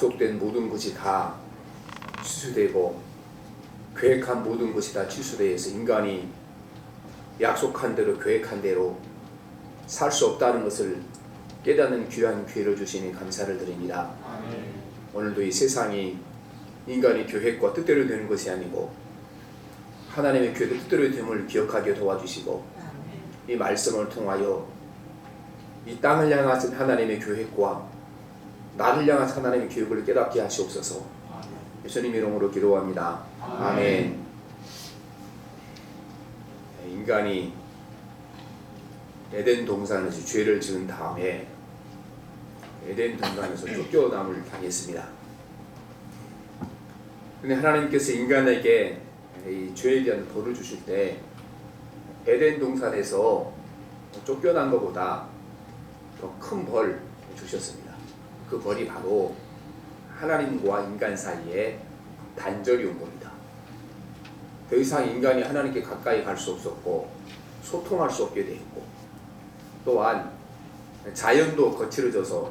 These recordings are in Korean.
약속된 모든 것이 다 취소되고 계획한 모든 것이 다 취소되어서 인간이 약속한 대로 계획한 대로 살 수 없다는 것을 깨닫는 귀한 기회를 주시니 감사를 드립니다. 아멘. 오늘도 이 세상이 인간의 계획과 뜻대로 되는 것이 아니고 하나님의 계획과 뜻대로 됨을 기억하게 도와주시고 이 말씀을 통하여 이 땅을 향하신 하나님의 계획과 나를 향한 하나님의 계획을 깨닫게 하시옵소서. 예수님 이름으로 기도합니다. 아멘. 인간이 에덴 동산에서 죄를 지은 다음에 에덴 동산에서 쫓겨남을 당했습니다. 근데 하나님께서 인간에게 이 죄에 대한 벌을 주실 때 에덴 동산에서 쫓겨난 것보다 더 큰 벌 주셨습니다. 그 벌이 바로 하나님과 인간 사이에 단절이 온 겁니다. 더 이상 인간이 하나님께 가까이 갈 수 없었고 소통할 수 없게 되었고 또한 자연도 거칠어져서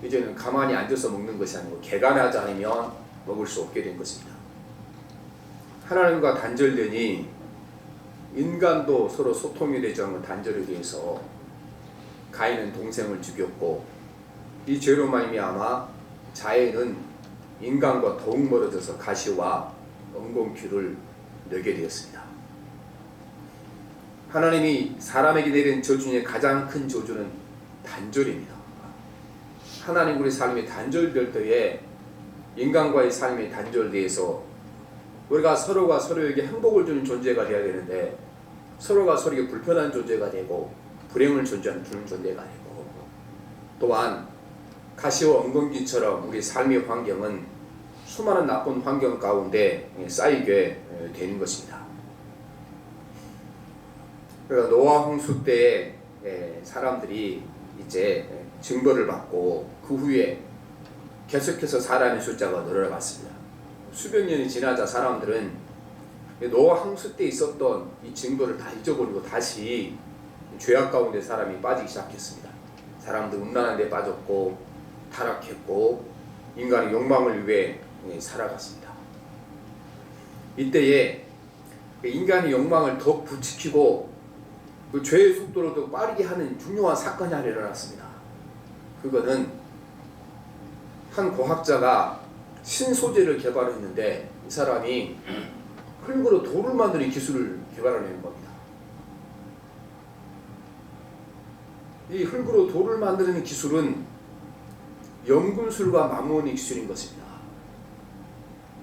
이제는 가만히 앉아서 먹는 것이 아니고 개간하지 않으면 먹을 수 없게 된 것입니다. 하나님과 단절되니 인간도 서로 소통이 되지 않고 단절이 되어서 가인은 동생을 죽였고 이 죄로 말미암아 자연은 인간과 더욱 멀어져서 가시와 엉겅퀴를 내게 되었습니다. 하나님이 사람에게 내린 저주 중에 가장 큰 저주는 단절입니다. 하나님 우리 삶이 단절될 때에 인간과의 삶이 단절되어서 우리가 서로가 서로에게 행복을 주는 존재가 되어야 되는데 서로가 서로에게 불편한 존재가 되고 불행을 주는 존재가 되고 또한 가시와 엉겅퀴처럼 우리 삶의 환경은 수많은 나쁜 환경 가운데 쌓이게 되는 것입니다. 그러니까 노아 홍수 때에 사람들이 이제 징벌을 받고 그 후에 계속해서 사람의 숫자가 늘어났습니다. 수백 년이 지나자 사람들은 노아 홍수 때 있었던 이 징벌을 다 잊어버리고 다시 죄악 가운데 사람이 빠지기 시작했습니다. 사람들 음란한 데 빠졌고 타락했고 인간의 욕망을 위해 살아갔습니다. 이때에 인간의 욕망을 더 부추기고 그 죄의 속도를 더 빠르게 하는 중요한 사건이 하나 일어났습니다. 그거는 한 과학자가 신소재를 개발했는데 이 사람이 흙으로 돌을 만드는 기술을 개발해낸 겁니다. 이 흙으로 돌을 만드는 기술은 염금술과 맞먹는 기술인 것입니다.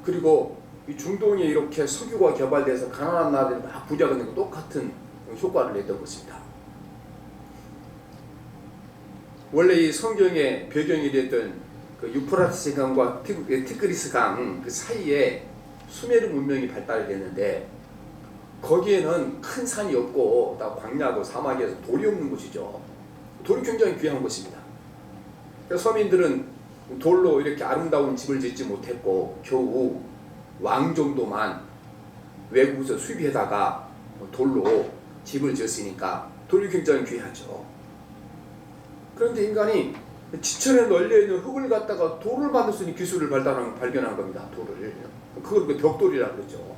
그리고 이 중동에 이렇게 석유가 개발돼서 가난한 나라들이 막 부자가 되고 똑같은 효과를 냈던 것입니다. 원래 이 성경의 배경이 됐던 그 유프라테스 강과 티그리스 강 그 사이에 수메르 문명이 발달이 됐는데 거기에는 큰 산이 없고 다 광야고 사막이어서 돌이 없는 곳이죠. 돌이 굉장히 귀한 곳입니다. 그래서 서민들은 돌로 이렇게 아름다운 집을 짓지 못했고 겨우 왕 정도만 외국에서 수입해다가 돌로 집을 지었으니까 돌이 굉장히 귀하죠. 그런데 인간이 지천에 널려있는 흙을 갖다가 돌을 만들 수 있는 기술을 발견한 겁니다. 돌을. 그걸 벽돌이라고 그러죠.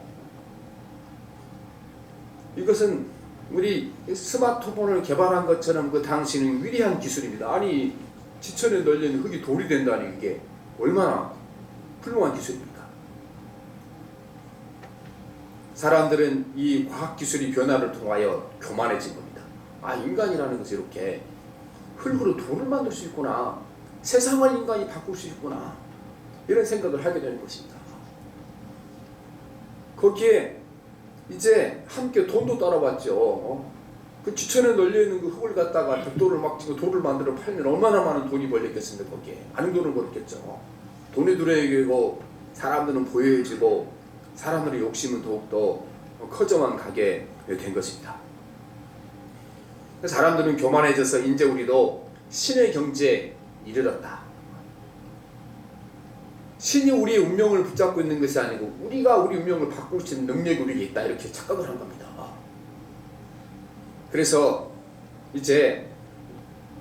이것은 우리 스마트폰을 개발한 것처럼 그 당시는 위대한 기술입니다. 아니 지천에 널려있는 흙이 돌이 된다니 이게 얼마나 훌륭한 기술입니까? 사람들은 이 과학기술의 변화를 통하여 교만해진 겁니다. 아, 인간이라는 것이 이렇게 흙으로 돌을 만들 수 있구나. 세상을 인간이 바꿀 수 있구나. 이런 생각을 하게 되는 것입니다. 거기에 이제 함께 돈도 따라왔죠. 그 지천에 널려있는 그 흙을 갖다가 벽돌을 막 지고 돌을 만들어 팔면 얼마나 많은 돈이 벌렸겠습니까? 거기에 많은 돈을 벌었겠죠. 돈이 들어야고 사람들은 보여지고 사람들의 욕심은 더욱더 커져만 가게 된 것입니다. 사람들은 교만해져서 이제 우리도 신의 경지에 이르렀다. 신이 우리의 운명을 붙잡고 있는 것이 아니고 우리가 우리 운명을 바꿀 수 있는 능력이 우리에게 있다. 이렇게 착각을 한 겁니다. 그래서 이제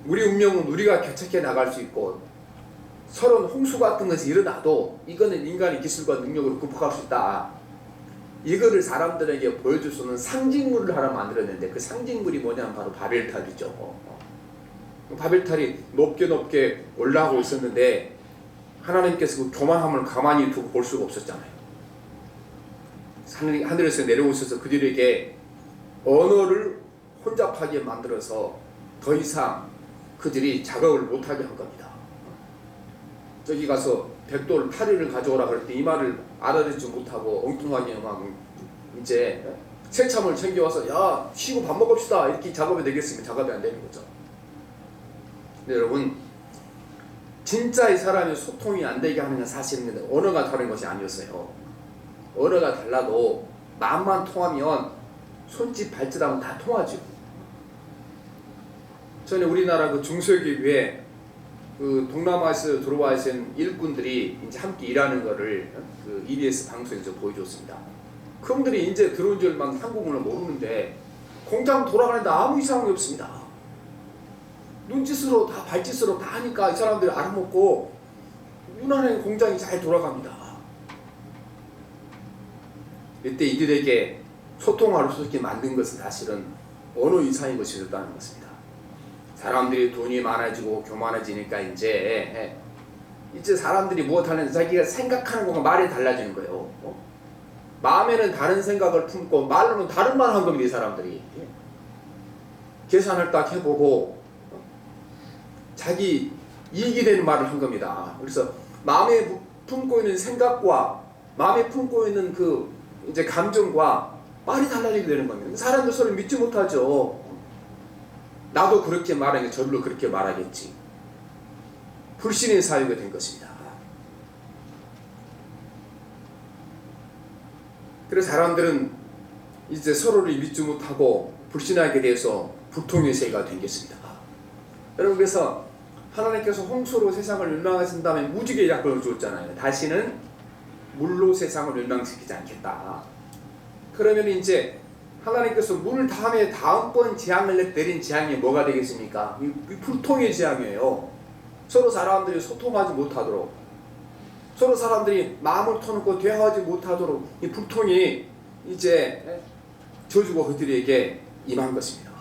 우리 운명은 우리가 개척해 나갈 수 있고 서론 홍수 같은 것이 일어나도 이거는 인간의 기술과 능력으로 극복할 수 있다. 이거를 사람들에게 보여줄 수 있는 상징물을 하나 만들었는데 그 상징물이 뭐냐면 바로 바벨탑이죠. 바벨탑이 높게 올라가고 있었는데 하나님께서 그 교만함을 가만히 두고 볼 수가 없었잖아요. 하늘에서 내려오셔서 그들에게 언어를 혼잡하게 만들어서 더 이상 그들이 작업을 못하게 한 겁니다. 저기 가서 백돌 파리를 가져오라 그럴 때 이 말을 알아듣지 못하고 엉뚱하게 막 이제 새참을 챙겨와서 야 쉬고 밥 먹읍시다 이렇게 작업이 되겠으면 작업이 안 되는 거죠. 근데 여러분 진짜 이 사람이 소통이 안 되게 하는 건 사실은 언어가 다른 것이 아니었어요. 언어가 달라도 마음만 통하면 손짓 발짓하면 다 통하죠. 전에 우리나라 그 중소기업에 그 동남아에서 들어와 있는 일꾼들이 이제 함께 일하는 거를 그 EBS 방송에서 보여줬습니다. 그분들이 이제 들어온 지 얼마 한국문을 모르는데 공장 돌아가는데 아무 이상이 없습니다. 눈짓으로 다 발짓으로 다 하니까 이 사람들이 알아먹고 유난히 공장이 잘 돌아갑니다. 이때 이들에게 소통할 수 있게 만든 것은 사실은 언어 이상의 것이었다는 것입니다. 사람들이 돈이 많아지고 교만해지니까 이제 사람들이 무엇하는 자기가 생각하는 것과 말이 달라지는 거예요. 마음에는 다른 생각을 품고 말로는 다른 말을 한 겁니다. 이 사람들이 계산을 딱 해보고 자기 이익이 되는 말을 한 겁니다. 그래서 마음에 품고 있는 생각과 마음에 품고 있는 그 이제 감정과 말이 달라지게 되는 겁니다. 사람들 서로 믿지 못하죠. 나도 그렇게 말하니까 저들도 그렇게 말하겠지. 불신의 사유가 된 것입니다. 그래서 사람들은 이제 서로를 믿지 못하고 불신하게 돼서 불통의 세가 되겠습니다. 여러분 그래서 하나님께서 홍수로 세상을 멸망하신 다음에 무지개 약속을 주었잖아요. 다시는 물로 세상을 멸망시키지 않겠다. 그러면 이제 하나님께서 물 다음에 다음번 재앙을 내린 재앙이 뭐가 되겠습니까? 이 불통의 재앙이에요. 서로 사람들이 소통하지 못하도록, 서로 사람들이 마음을 터놓고 대화하지 못하도록 이 불통이 이제 저주가 그들에게 임한 것입니다.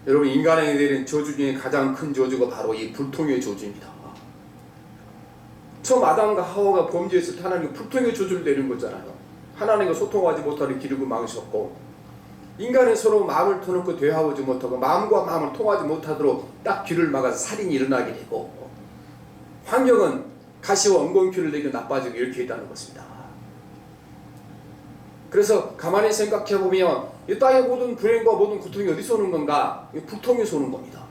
여러분 인간에게 내린 저주 중에 가장 큰 저주가 바로 이 불통의 저주입니다. 처음 아담과 하와가 범죄했을 때 하나님이 불통의 저주를 내린 거잖아요. 하나님과 소통하지 못하는 기르고 막으셨고 인간이 서로 마음을 터놓고 대화하지 못하고 마음과 마음을 통하지 못하도록 딱 귀를 막아서 살인이 일어나게 되고 환경은 가시와 엉겅퀴를 내게 나빠지고 이렇게 있다는 것입니다. 그래서 가만히 생각해보면 이 땅의 모든 불행과 모든 고통이 어디서 오는 건가? 불통에서 오는 겁니다.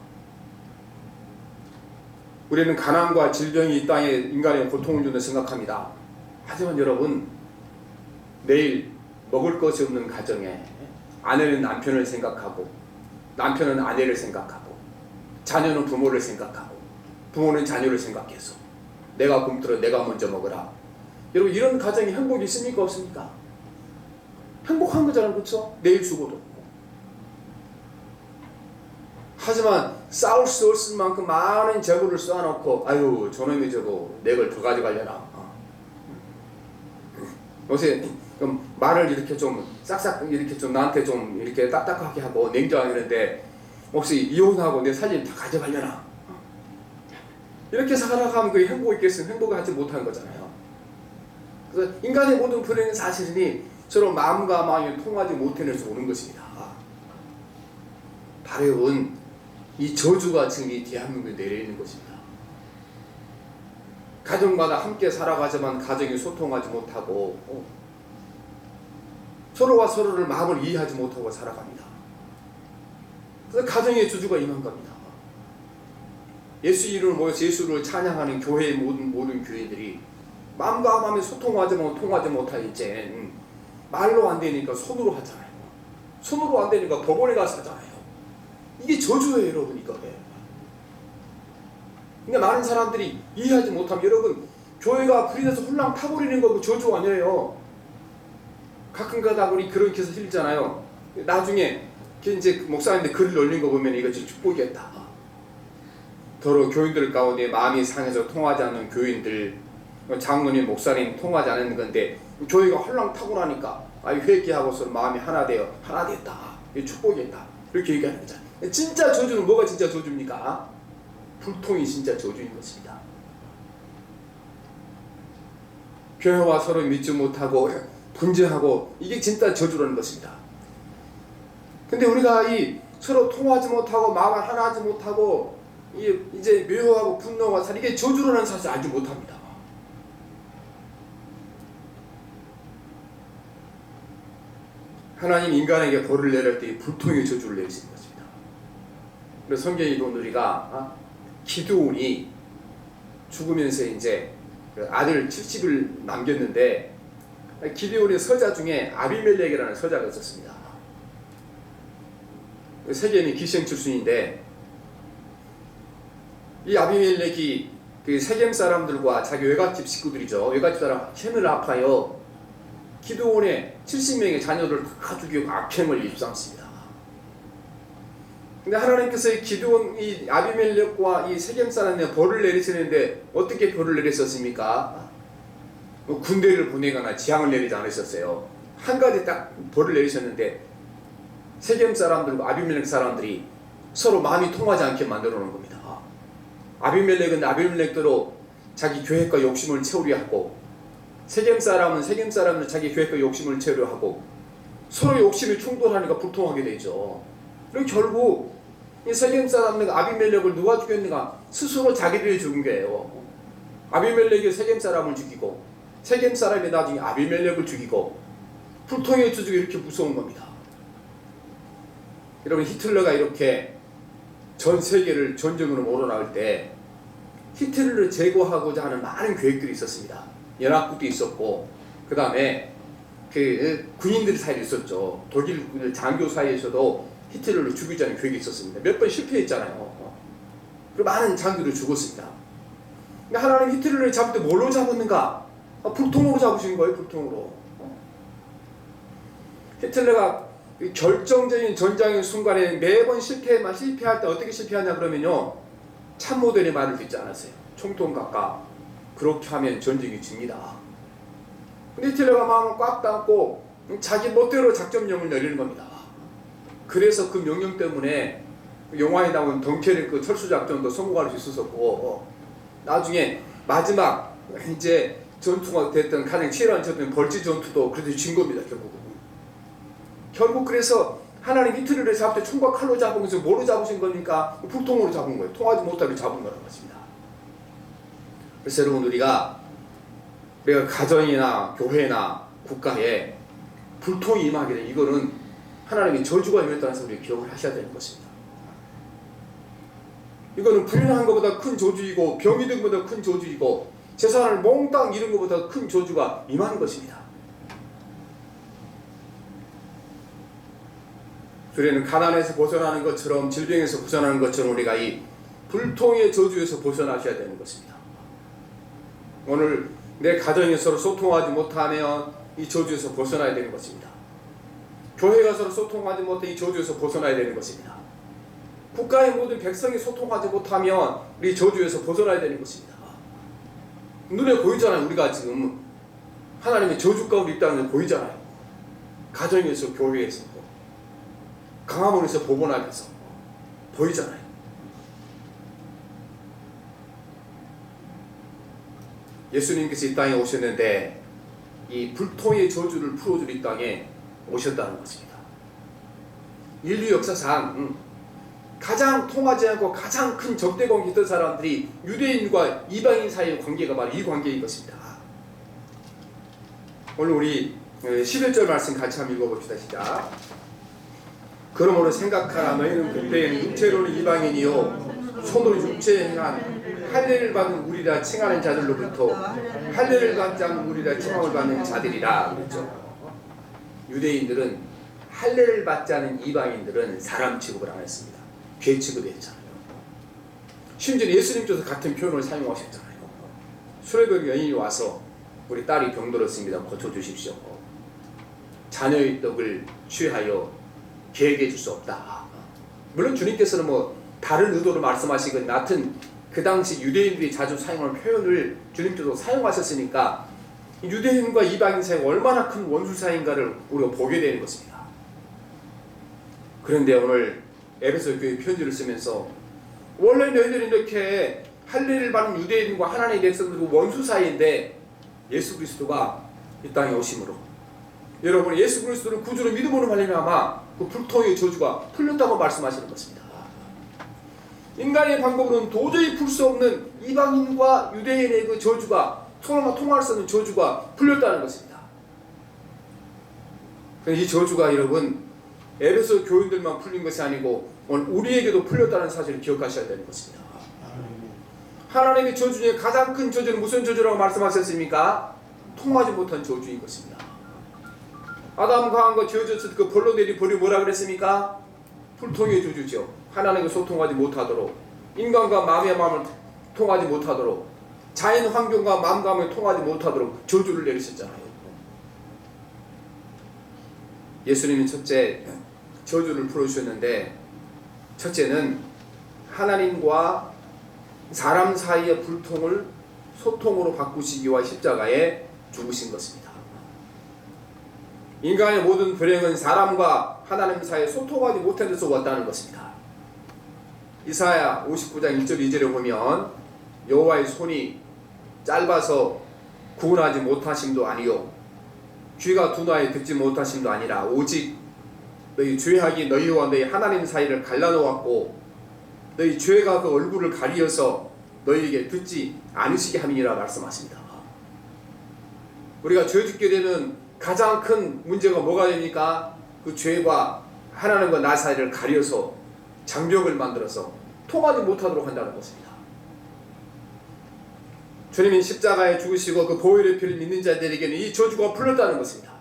우리는 가난과 질병이 이 땅에 인간의 고통을 준다 생각합니다. 하지만 여러분 내일 먹을 것이 없는 가정에 아내는 남편을 생각하고 남편은 아내를 생각하고 자녀는 부모를 생각하고 부모는 자녀를 생각해서 내가 굶더라 내가 먼저 먹어라. 여러분 이런 가정이 행복이 있습니까 없습니까? 행복한 거잖아요. 그렇죠? 내일 죽어도. 하지만 싸울 수 없을 만큼 많은 재물을 쌓아놓고 아유 저놈이 저거 내 걸 더 가져가려나. 요새 말을 이렇게 좀 싹싹 이렇게 좀 나한테 좀 이렇게 딱딱하게 하고 냉정하게 하는데 혹시 이혼하고 내 살림 다 가져가려나. 이렇게 살아가면 그게 행복이 있겠으면 행복하지 못한 거잖아요. 그래서 인간의 모든 불행은 사실이니 서로 마음과 마음이 통하지 못해내서 오는 것입니다. 바로 이 저주가 지금 이 대한민국에 내려있는 것입니다. 가정마다 함께 살아가지만 가정이 소통하지 못하고 서로와 서로를 마음을 이해하지 못하고 살아갑니다. 그래서 가정의 저주가 임한 겁니다. 예수 이름을 모여서 예수를 찬양하는 교회의 모든 교회들이 마음과 마음이 소통하지 못할 이제 말로 안 되니까 손으로 하잖아요. 손으로 안 되니까 법원에 가서 하잖아요. 이게 저주예요, 여러분. 이거. 근데 많은 사람들이 이해하지 못하면 여러분 교회가 불이 나서 홀랑 타버리는 거 저주 아니에요. 가끔가다 우리 그런 기사 읽잖아요. 나중에 이제 목사님들 글을 올린 거 보면 이거 축복이겠다. 더러 교인들 가운데 마음이 상해서 통하지 않는 교인들, 장로님, 목사님 통하지 않는 건데 교회가 헐렁타고 나니까 회개하고서 마음이 하나 됐다. 이게 축복이다. 이렇게 얘기하는 거잖아요. 진짜 저주는 뭐가 진짜 저주입니까? 불통이 진짜 저주인 것입니다. 교회와 서로 믿지 못하고 분쟁하고 이게 진짜 저주라는 것입니다. 근데 우리가 이 서로 통하지 못하고 마음을 하나 하지 못하고 이제 묘하고 분노가 이게 저주라는 사실 알지 못합니다. 하나님 인간에게 벌을 내릴 때 불통의 저주를 내리시는 것입니다. 그래서 성경에 보면 우리가 기드온이 죽으면서 이제 아들 70을 남겼는데 기드온의 서자 중에 아비멜렉이라는 서자가 있었습니다. 세겜이 기생 출신인데 이 아비멜렉이 그 세겜 사람들과 자기 외갓집 식구들이죠. 외갓집 사람 힘을 합하여 기드온의 70명의 자녀를 다 죽이고 악행을 일삼습니다. 근데 하나님께서 이 기드온, 이 아비멜렉과 이 세겜 사람에 벌을 내리시는데 어떻게 벌을 내리셨습니까? 군대를 보내거나 재앙을 내리지 않으셨어요. 한 가지 딱 벌을 내리셨는데 세겜 사람들과 아비멜렉 사람들이 서로 마음이 통하지 않게 만들어 놓은 겁니다. 아비멜렉은 아비멜렉대로 자기 계획과 욕심을 채우려 하고 세겜 사람은 세겜 사람은 자기 계획과 욕심을 채우려 하고 서로 욕심이 충돌하니까 불통하게 되죠. 그리고 결국 이 세겜 사람과 아비멜렉을 누가 죽였는가? 스스로 자기들이 죽은 거예요. 아비멜렉이 세겜 사람을 죽이고 세겜 사람이 나중에 아비멜렉을 죽이고 불통의 저주가 이렇게 무서운 겁니다. 여러분 히틀러가 이렇게 전 세계를 전쟁으로 몰아나갈 때 히틀러를 제거하고자 하는 많은 계획들이 있었습니다. 연합국도 있었고 그 다음에 그 군인들 사이에 있었죠. 독일 장교 사이에서도 히틀러를 죽이자는 계획이 있었습니다. 몇 번 실패했잖아요. 그리고 많은 장교를 죽었습니다. 근데 하나님 히틀러를 잡을 때 뭘로 잡았는가? 불통으로 잡으신 거예요. 불통으로. 히틀러가 결정적인 전장의 순간에 매번 실패할 때 어떻게 실패하냐 그러면요, 참모들의 말을 듣지 않았어요. 총통각과 그렇게 하면 전쟁이 집니다. 근데 히틀러가 마음을 꽉 닫고 자기 멋대로 작전명을 내리는 겁니다. 그래서 그 명령 때문에 영화에 나온 덩케르크 철수작전도 성공할 수 있었고 나중에 마지막 이제 전투가 됐던 가장 치열한 전투는 벌지 전투도 그래도 진 겁니다. 결국 그래서 하나님 히틀러를 잡을 때 총과 칼로 잡으면서 뭐로 잡으신 겁니까? 불통으로 잡은 거예요. 통하지 못하게 잡은 거라는 것입니다. 그래서 여러분 우리가 가정이나 교회나 국가에 불통이 임하게 되면 이거는 하나님의 저주가 임했다는 것을 우리가 기억을 하셔야 되는 것입니다. 이거는 불륜한 것보다 큰 저주이고 병이 든 것보다 큰 저주이고 재산을 몽땅 잃은 것보다 큰 저주가 임하는 것입니다. 우리는 가난에서 벗어나는 것처럼 질병에서 벗어나는 것처럼 우리가 이 불통의 저주에서 벗어나셔야 되는 것입니다. 오늘 내 가정이 서로 소통하지 못하면 이 저주에서 벗어나야 되는 것입니다. 교회가 서로 소통하지 못해 이 저주에서 벗어나야 되는 것입니다. 국가의 모든 백성이 소통하지 못하면 우리 저주에서 벗어나야 되는 것입니다. 눈에 보이잖아요. 우리가 지금 하나님의 저주 가운데 있다는 게 보이잖아요. 가정에서, 교회에서, 강화문에서, 법원앞에서 보이잖아요. 예수님께서 이 땅에 오셨는데 이 불통의 저주를 풀어줄 이 땅에 오셨다는 것입니다. 인류 역사상 가장 통하지 않고 가장 큰 적대관계 있던 사람들이 유대인과 이방인 사이의 관계가 바로 이 관계인 것입니다. 오늘 우리 11절 말씀 같이 한번 읽어봅시다. 시작. 그러므로 생각하라. 너희는 그때에는 육체로는 이방인이요 손으로 육체에 행한 할례를 받는 우리라 칭하는 자들로부터 할례를 받지 않는 우리라 칭함을 받는 자들이라 그랬죠. 유대인들은 할례를 받지 않은 이방인들은 사람 취급을 안 했습니다. 죄 취급했잖아요. 심지어 예수님께서 같은 표현을 사용하셨잖아요. 수레병 여인이 와서 우리 딸이 병들었습니다. 고쳐주십시오. 자녀의 떡을 취하여 계획해 줄 수 없다. 물론 주님께서는 뭐 다른 의도로 말씀하시건 같은 그 당시 유대인들이 자주 사용하는 표현을 주님께서 사용하셨으니까 유대인과 이방인 사이가 얼마나 큰 원수 사이인가를 우리가 보게 되는 것입니다. 그런데 오늘 에베소 교회 편지를 쓰면서 원래 너희들이 이렇게 할례를 받는 유대인과 하나님의 백성들과 원수 사이인데 예수 그리스도가 이 땅에 오심으로 여러분 예수 그리스도를 구주로 믿음으로 말미암아 그 불통의 저주가 풀렸다고 말씀하시는 것입니다. 인간의 방법으로는 도저히 풀 수 없는 이방인과 유대인의 그 저주가 통할 수 없는 저주가 풀렸다는 것입니다. 이 저주가 여러분 에베소 교인들만 풀린 것이 아니고 오늘 우리에게도 풀렸다는 사실을 기억하셔야 되는 것입니다. 하나님의 저주 중에 가장 큰 저주는 무슨 저주라고 말씀하셨습니까? 통하지 못한 저주인 것입니다. 아담과 한과 지어졌을 그 벌로 내린 벌이 뭐라 그랬습니까? 불통의 저주죠. 하나님과 소통하지 못하도록, 인간과 마음의 마음을 통하지 못하도록, 자연 환경과 마음과 마음을 통하지 못하도록 저주를 내리셨잖아요. 예수님이 첫째 저주를 풀어주셨는데, 첫째는 하나님과 사람 사이의 불통을 소통으로 바꾸시기 위해 십자가에 죽으신 것입니다. 인간의 모든 불행은 사람과 하나님 사이에 소통하지 못한 데서 왔다는 것입니다. 이사야 59장 1절 2절에 보면 여호와의 손이 짧아서 구원하지 못하심도 아니요 귀가 둔하여 듣지 못하심도 아니라 오직 너희 죄악이 너희와 너희 하나님 사이를 갈라놓았고 너희 죄가 그 얼굴을 가리어서 너희에게 듣지 않으시게 함이니라 말씀하십니다. 우리가 죄 짓게 되면 가장 큰 문제가 뭐가 됩니까? 그 죄가 하나님과 나 사이를 가려서 장벽을 만들어서 통하지 못하도록 한다는 것입니다. 주님이 십자가에 죽으시고 그 보혈의 피를 믿는 자들에게는 이 저주가 풀렸다는 것입니다.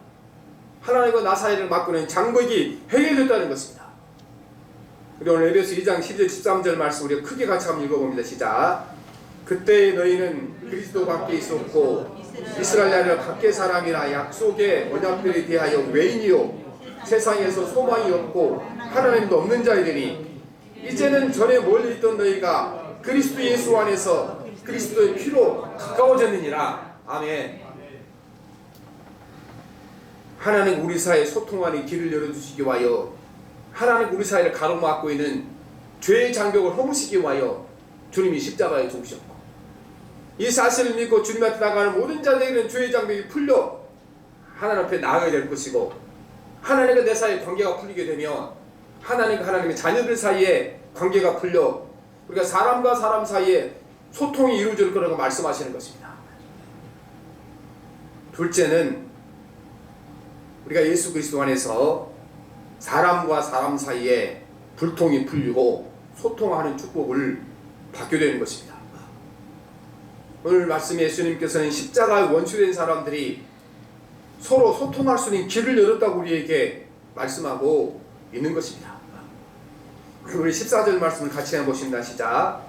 하나님과 나 사이를 막고는 장벽이 해결됐다는 것입니다. 우리 오늘 에베소 2장 12절 13절 말씀 우리가 크게 같이 한번 읽어봅니다. 시작. 그때 너희는 그리스도 밖에 있었고 이스라엘 밖의 사람이라 약속의 언약들에 대하여 외인이요 세상에서 소망이 없고 하나님도 없는 자이되니 이제는 전에 멀리 있던 너희가 그리스도 예수 안에서 그리스도의 피로 가까워졌느니라. 아멘. 하나님 우리 사이에 소통하는 길을 열어주시기 위하여 하나님 우리 사이를 가로막고 있는 죄의 장벽을 허무시기 위하여 주님이 십자가에 죽으셨고 이 사실을 믿고 주님 앞에 나가는 모든 자들에게는 죄의 장벽이 풀려 하나님 앞에 나아가야 될 것이고 하나님과 내 사이의 관계가 풀리게 되면 하나님과 하나님의 자녀들 사이에 관계가 풀려 우리가 사람과 사람 사이에 소통이 이루어질 거라고 말씀하시는 것입니다. 둘째는 우리가 예수 그리스도 안에서 사람과 사람 사이에 불통이 풀리고 소통하는 축복을 받게 되는 것입니다. 오늘 말씀에 예수님께서는 십자가에 원수된 사람들이 서로 소통할 수 있는 길을 열었다고 우리에게 말씀하고 있는 것입니다. 우리 14절 말씀을 같이 해보십니다. 시작.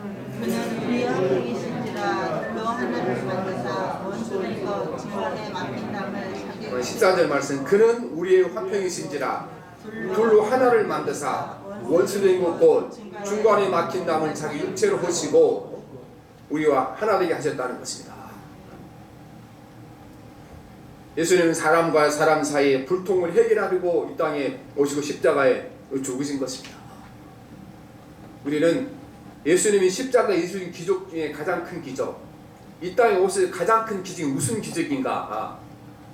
그는 우리의 화평이신지라 둘로 하나를 만드사 원수들과 증거에 맡긴 담을 자기 14절 말씀. 그는 우리의 화평이신지라 둘로 하나를 만드사 원수된 곳 중간에 막힌 담을 자기 육체로 하시고 우리와 하나 되게 하셨다는 것입니다. 예수님은 사람과 사람 사이에 불통을 해결하려고 이 땅에 오시고 십자가에 죽으신 것입니다. 우리는 예수님이 십자가에 이루신 기적 중에 가장 큰 기적, 이 땅에 오실 가장 큰 기적이 무슨 기적인가?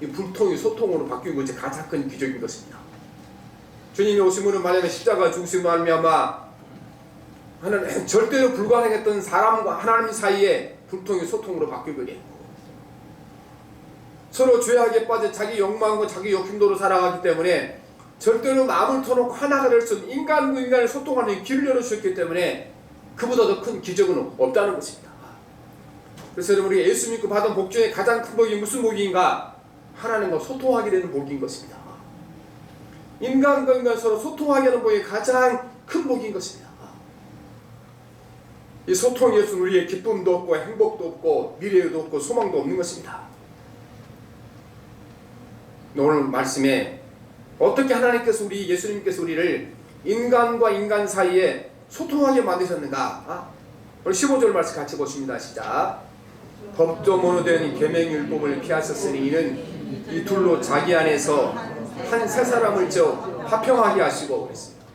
이 불통이 소통으로 바뀌고 이제 가장 큰 기적인 것입니다. 주님이 오심으로 말하면 십자가 죽으심으로 말미암아 하나님 절대로 불가능했던 사람과 하나님 사이에 불통이 소통으로 바뀌게 됐고 서로 죄악에 빠져 자기 욕망과 자기 욕심도로 살아가기 때문에 절대로 마음을 터놓고 하나가 될 수 없는 인간과 인간을 소통하는 길을 열어주셨기 때문에 그보다 더 큰 기적은 없다는 것입니다. 그래서 여러분 우리 예수 믿고 받은 복 중에 가장 큰 복이 무슨 복인가? 하나님과 소통하게 되는 복인 것입니다. 인간과 인간 서로 소통하게 하는 복이 가장 큰 복인 것입니다. 이 소통이 없으면 우리의 기쁨도 없고 행복도 없고 미래도 없고 소망도 없는 것입니다. 오늘 말씀에 어떻게 하나님께서 예수님께서 우리를 인간과 인간 사이에 소통하게 만드셨는가? 오늘 15절 말씀 같이 보십니다. 시작. 법조문으로 된 계명율법을 피하셨으니 이는 이 둘로 자기 안에서 한 세 사람을 화평하게 하시고 그랬습니다.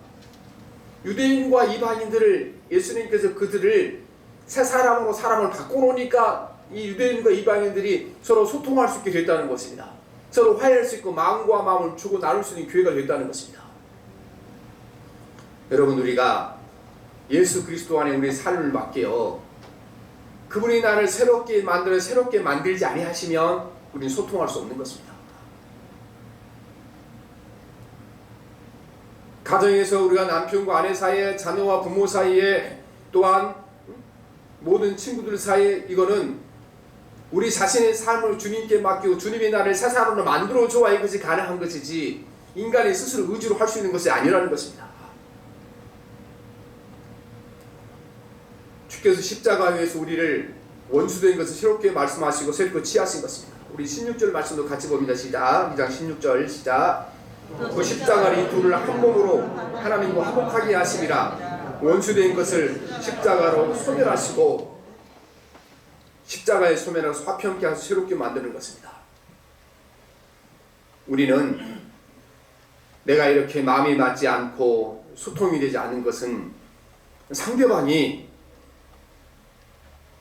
유대인과 이방인들을 예수님께서 그들을 세 사람으로 사람을 바꿔놓으니까 이 유대인과 이방인들이 서로 소통할 수 있게 됐다는 것입니다. 서로 화해할 수 있고 마음과 마음을 주고 나눌 수 있는 기회가 됐다는 것입니다. 여러분, 우리가 예수 그리스도 안에 우리의 삶을 맡겨 그분이 나를 새롭게 만들지 아니하시면 우리는 소통할 수 없는 것입니다. 가정에서 우리가 남편과 아내 사이에, 자녀와 부모 사이에, 또한 모든 친구들 사이에, 이거는 우리 자신의 삶을 주님께 맡기고 주님이 나를 새 사람으로 만들어줘야 이것이 가능한 것이지 인간이 스스로 의지로 할 수 있는 것이 아니라는 것입니다. 주께서 십자가에서 우리를 원수된 것을 새롭게 말씀하시고 새롭게 취하신 것입니다. 우리 16절 말씀도 같이 봅니다. 시작. 2장 16절 시작. 그 십자가를 이 둘을 한 몸으로 하나님과 화목하게 하심이라. 원수된 것을 십자가로 소멸하시고 십자가의 소멸하고 화평케 하셔서 새롭게 만드는 것입니다. 우리는 내가 이렇게 마음이 맞지 않고 소통이 되지 않는 것은 상대방이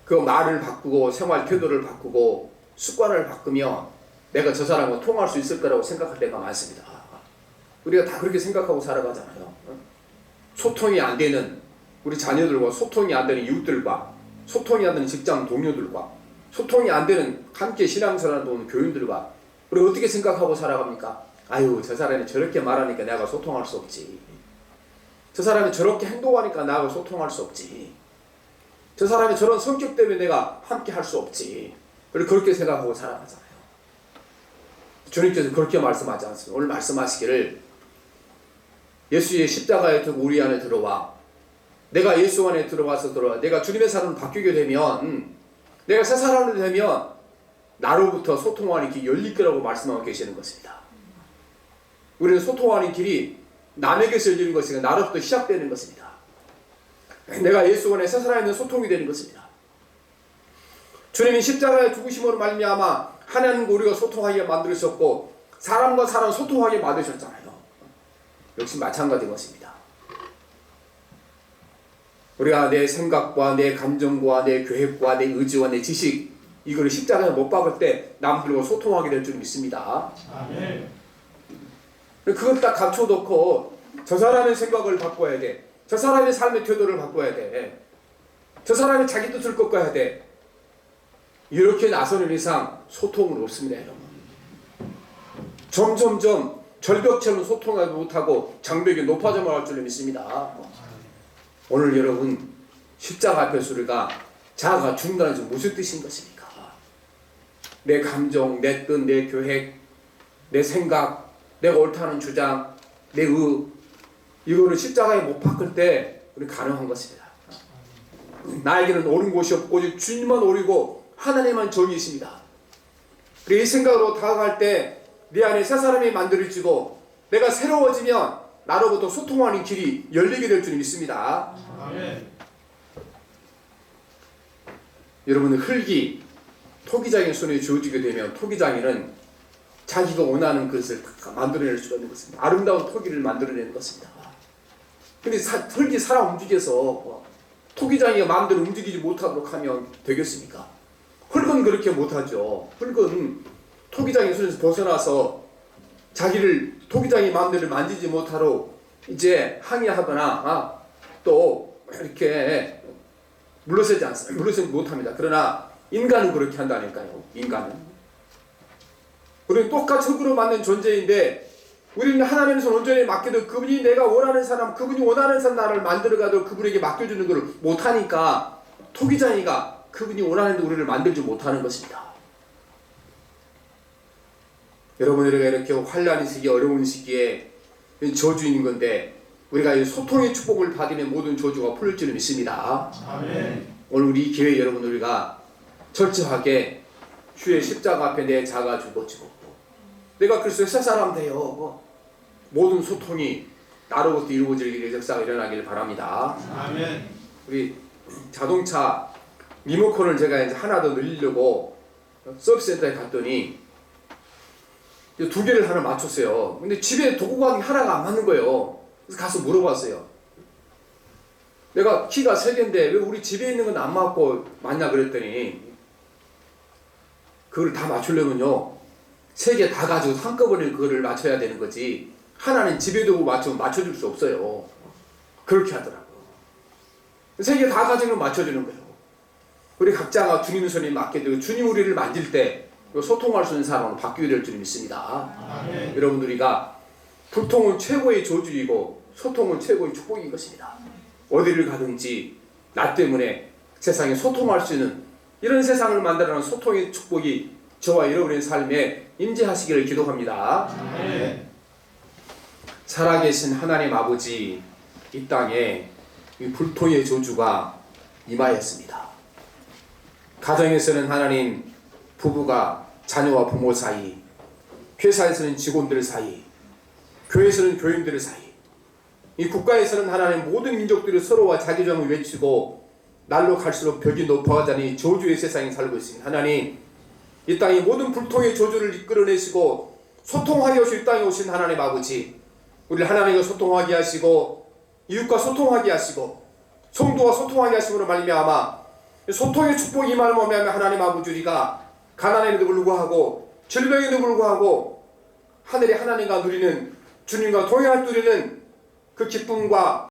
그 말을 바꾸고 생활 태도를 바꾸고 습관을 바꾸며 내가 저 사람과 통할 수 있을 거라고 생각할 때가 많습니다. 우리가 다 그렇게 생각하고 살아가잖아요. 소통이 안 되는 우리 자녀들과, 소통이 안 되는 이웃들과, 소통이 안 되는 직장 동료들과, 소통이 안 되는 함께 신앙생활하는 오는 교인들과 우리가 어떻게 생각하고 살아갑니까? 아유, 저 사람이 저렇게 말하니까 내가 소통할 수 없지. 저 사람이 저렇게 행동하니까 나하고 소통할 수 없지. 저 사람이 저런 성격 때문에 내가 함께 할 수 없지. 그렇게 생각하고 살아가잖아요. 주님께서 그렇게 말씀하지 않습니다. 오늘 말씀하시기를 예수의 십자가에 두고 우리 안에 들어와. 내가 예수 안에 들어와. 내가 주님의 사람을 바뀌게 되면, 내가 새 사람이 되면 나로부터 소통하는 길이 열릴 거라고 말씀하고 계시는 것입니다. 우리는 소통하는 길이 남에게서 열리는 것이 아니라 나로부터 시작되는 것입니다. 내가 예수 안에 새 사람이 되는 소통이 되는 것입니다. 주님이 십자가에 죽으심으로 말미암아 하나님과 우리가 소통하게 만드셨고 사람과 사람 소통하게 만드셨잖아요. 역시 마찬가지인 것입니다. 우리가 내 생각과 내 감정과 내 계획과 내 의지와 내 지식, 이거를 십자가에 못 박을 때 남들과 소통하게 될 줄 믿습니다. 아멘. 그걸 딱 갖춰놓고 저 사람의 생각을 바꿔야 돼. 저 사람의 삶의 태도를 바꿔야 돼. 저 사람이 자기 뜻을 꺾어야 돼. 이렇게 나서는 이상 소통은 없습니다, 여러분. 점점점 절벽처럼 소통하지 못하고 장벽이 높아져만 할 줄 믿습니다. 오늘 여러분 십자가 앞에서 우리가 자아가 죽는다는 것은 무슨 뜻인 것입니까? 내 감정, 내 뜻, 내 계획, 내 생각, 내가 옳다는 주장, 내 이거를 십자가에 못 박을 때 우리 가능한 것입니다. 나에게는 옳은 곳이 없고 오직 주님만 옳이고 하나님만 정의이십니다. 이 생각으로 다가갈 때 내 안에 새 사람이 만들어지고 내가 새로워지면 나로부터 소통하는 길이 열리게 될 줄 믿습니다. 아멘. 여러분은 흙이 토기장의 손에 주어지게 되면 토기장이는 자기가 원하는 것을 만들어낼 수가 있는 것입니다. 아름다운 토기를 만들어내는 것입니다. 근데 흙이 살아 움직여서 토기장이가 마음대로 움직이지 못하도록 하면 되겠습니까? 흙은 그렇게 못하죠. 흙은 토기장의 손에서 벗어나서 자기를 토기장이 마음대로 만지지 못하도록 이제 항의하거나 또 이렇게 물러서지 않습니다. 물러서지 못합니다. 그러나 인간은 그렇게 한다니까요. 인간은. 우리는 똑같이 흙으로 만든 존재인데 우리는 하나님의 손 온전히 맡겨도 그분이 내가 원하는 사람, 그분이 원하는 사람 나를 만들어가도 그분에게 맡겨주는 것을 못하니까 토기장이가 그분이 원하는 데 우리를 만들지 못하는 것입니다. 여러분, 우리가 이렇게 환난의 시기에 어려운 시기에 저주인 건데 우리가 이 소통의 축복을 받으면 모든 저주가 풀릴 줄 믿습니다. 아멘. 오늘 우리 교회 여러분 우리가 철저하게 주의 십자가 앞에 내 자가 죽어지고 내가 그리스도의 새 사람 되어 모든 소통이 나로부터 이루어질 일의 역사가 일어나기를 바랍니다. 아멘. 우리 자동차 리모컨을 제가 이제 하나 더 늘리려고 서비스 센터에 갔더니 2개를 하나 맞췄어요. 근데 집에 도구 가격이 하나가 안 맞는 거예요. 그래서 가서 물어봤어요. 내가 키가 3개인데 왜 우리 집에 있는 건 안 맞고 맞냐 그랬더니, 그걸 다 맞추려면요 3개 다 가지고 한꺼번에 그거를 맞춰야 되는 거지, 하나는 집에 두고 맞추면 맞춰줄 수 없어요. 그렇게 하더라고요. 3개 다 가지고 맞춰주는 거예요. 우리 각자가 주님 손에 맞게 되고, 주님 우리를 만질 때 소통할 수 있는 사람으로 바뀌게 될 줄 믿습니다. 여러분, 우리가 불통은 최고의 저주이고 소통은 최고의 축복인 것입니다. 어디를 가든지 나 때문에 세상에 소통할 수 있는 이런 세상을 만들어내는 소통의 축복이 저와 여러분의 삶에 임재하시기를 기도합니다. 살아계신 하나님 아버지, 이 땅에 이 불통의 저주가 임하였습니다. 가정에서는 하나님, 부부가 자녀와 부모 사이, 회사에서는 직원들 사이, 교회에서는 교인들 사이, 이 국가에서는 하나님 모든 민족들이 서로와 자기 주장을 외치고 날로 갈수록 벽이 높아가자니 저주의 세상에 살고 있습니다. 하나님, 이 땅의 모든 불통의 저주를 이끌어내시고 소통하게 하시고 이 땅에 오신 하나님 아버지, 우리를 하나님과 소통하게 하시고 이웃과 소통하게 하시고 성도와 소통하게 하심으로 말미암아 소통의 축복이 임하면 하나님 아버지, 우리가 가난에도 불구하고 질병에도 불구하고 하늘의 하나님과 누리는, 주님과 동행할 누리는 그 기쁨과